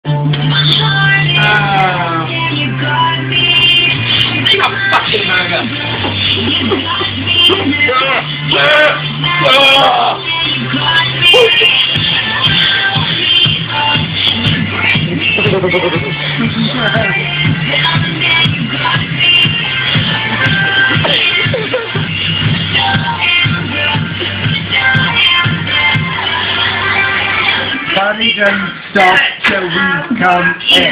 Fucking manga. Buddy, don't stop till we come in.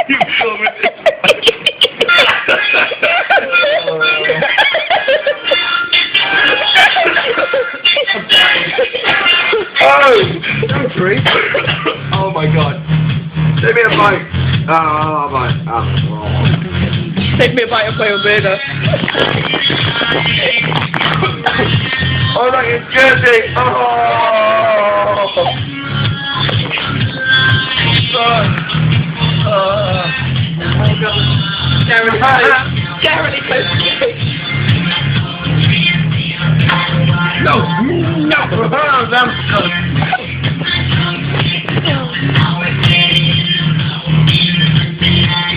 You film it. Oh! Don't breathe. Oh my god. Take me a bite. Oh, bite. Oh. Take me a bite of my Omega. Oh, that is dirty. Oh! Darren, Darren, he close to me. No!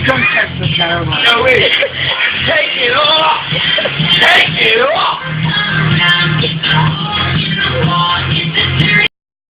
Don't test the camera. No, wait! Take it off! Take it off!